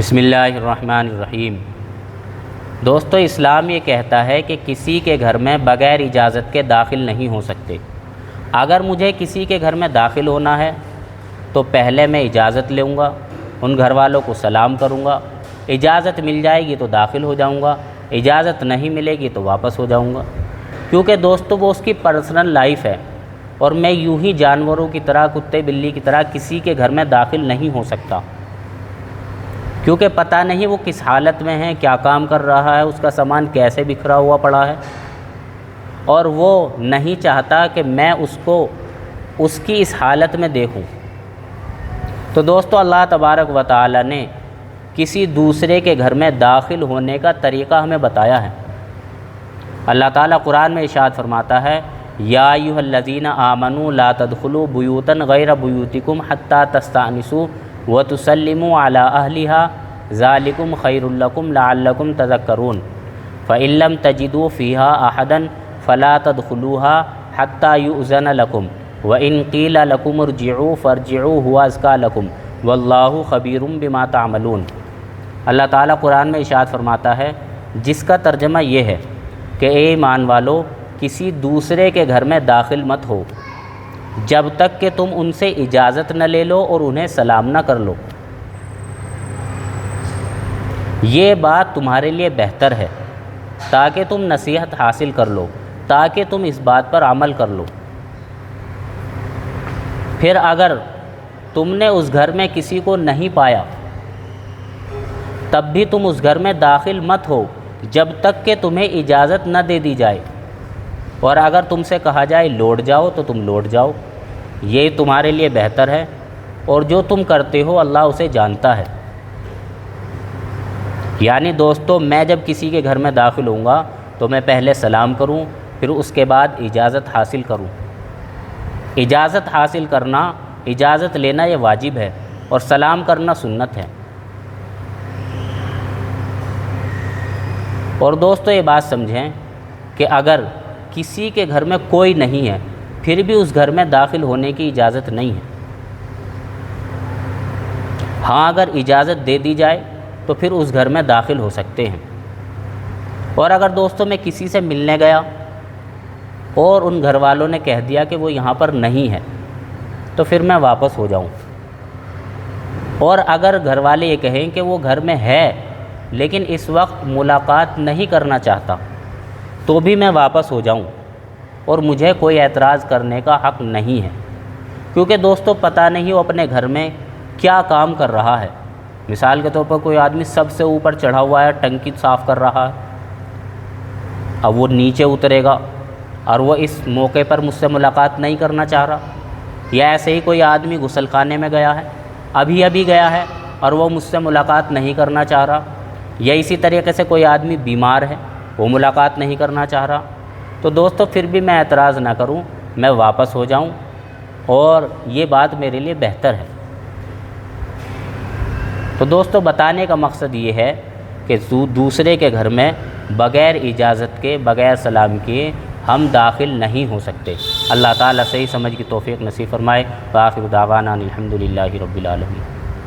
بسم اللہ الرحمن الرحیم۔ دوستو، اسلام یہ کہتا ہے کہ کسی کے گھر میں بغیر اجازت کے داخل نہیں ہو سکتے۔ اگر مجھے کسی کے گھر میں داخل ہونا ہے تو پہلے میں اجازت لوں گا، ان گھر والوں کو سلام کروں گا، اجازت مل جائے گی تو داخل ہو جاؤں گا، اجازت نہیں ملے گی تو واپس ہو جاؤں گا، کیونکہ دوستو وہ اس کی پرسنل لائف ہے اور میں یوں ہی جانوروں کی طرح، کتے بلی کی طرح کسی کے گھر میں داخل نہیں ہو سکتا، کیونکہ پتہ نہیں وہ کس حالت میں ہے، کیا کام کر رہا ہے، اس کا سامان کیسے بکھرا ہوا پڑا ہے، اور وہ نہیں چاہتا کہ میں اس کو اس کی اس حالت میں دیکھوں۔ تو دوستو، اللہ تبارک و تعالی نے کسی دوسرے کے گھر میں داخل ہونے کا طریقہ ہمیں بتایا ہے۔ اللہ تعالیٰ قرآن میں ارشاد فرماتا ہے، یا ایھا الذین آمنوا لا تدخلوا بیوتا غیر بیوتکم حتی تستأنسوا وتسلموا علی اہلہا ذالکم خیر لکم لعلکم تذکرون فإن لم تجدوا فیہا احدا فلا تدخلوها حتی یؤذن لکم وإن قیل لکم ارجعوا فارجعوا هو ازکی لکم واللہ خبیر بما تعملون۔ اللہ تعالیٰ قرآن میں ارشاد فرماتا ہے، جس کا ترجمہ یہ ہے کہ اے ایمان والو، کسی دوسرے کے گھر میں داخل مت ہو جب تک کہ تم ان سے اجازت نہ لے لو اور انہیں سلام نہ کر لو۔ یہ بات تمہارے لیے بہتر ہے تاکہ تم نصیحت حاصل کر لو، تاکہ تم اس بات پر عمل کر لو۔ پھر اگر تم نے اس گھر میں کسی کو نہیں پایا تب بھی تم اس گھر میں داخل مت ہو جب تک کہ تمہیں اجازت نہ دے دی جائے، اور اگر تم سے کہا جائے لوٹ جاؤ تو تم لوٹ جاؤ، یہ تمہارے لیے بہتر ہے، اور جو تم کرتے ہو اللہ اسے جانتا ہے۔ یعنی دوستو، میں جب کسی کے گھر میں داخل ہوں گا تو میں پہلے سلام کروں، پھر اس کے بعد اجازت حاصل کروں۔ اجازت حاصل کرنا، اجازت لینا یہ واجب ہے، اور سلام کرنا سنت ہے۔ اور دوستو، یہ بات سمجھیں کہ اگر کسی کے گھر میں کوئی نہیں ہے پھر بھی اس گھر میں داخل ہونے کی اجازت نہیں ہے۔ ہاں، اگر اجازت دے دی جائے تو پھر اس گھر میں داخل ہو سکتے ہیں۔ اور اگر دوستوں میں کسی سے ملنے گیا اور ان گھر والوں نے کہہ دیا کہ وہ یہاں پر نہیں ہے تو پھر میں واپس ہو جاؤں، اور اگر گھر والے یہ کہیں کہ وہ گھر میں ہے لیکن اس وقت ملاقات نہیں کرنا چاہتا تو بھی میں واپس ہو جاؤں، اور مجھے کوئی اعتراض کرنے کا حق نہیں ہے، کیونکہ دوستو پتہ نہیں وہ اپنے گھر میں کیا کام کر رہا ہے۔ مثال کے طور پر کوئی آدمی سب سے اوپر چڑھا ہوا ہے، ٹنکی صاف کر رہا ہے، اب وہ نیچے اترے گا اور وہ اس موقع پر مجھ سے ملاقات نہیں کرنا چاہ رہا، یا ایسے ہی کوئی آدمی غسل خانے میں گیا ہے، ابھی گیا ہے اور وہ مجھ سے ملاقات نہیں کرنا چاہ رہا، یا اسی طریقے سے کوئی آدمی بیمار ہے، وہ ملاقات نہیں کرنا چاہ رہا، تو دوستو پھر بھی میں اعتراض نہ کروں، میں واپس ہو جاؤں، اور یہ بات میرے لیے بہتر ہے۔ تو دوستو، بتانے کا مقصد یہ ہے کہ دوسرے کے گھر میں بغیر اجازت کے، بغیر سلام کیے ہم داخل نہیں ہو سکتے۔ اللہ تعالیٰ صحیح سمجھ کی توفیق نصیب فرمائے۔ وآخر دعوانا الحمدللہ رب العالمین۔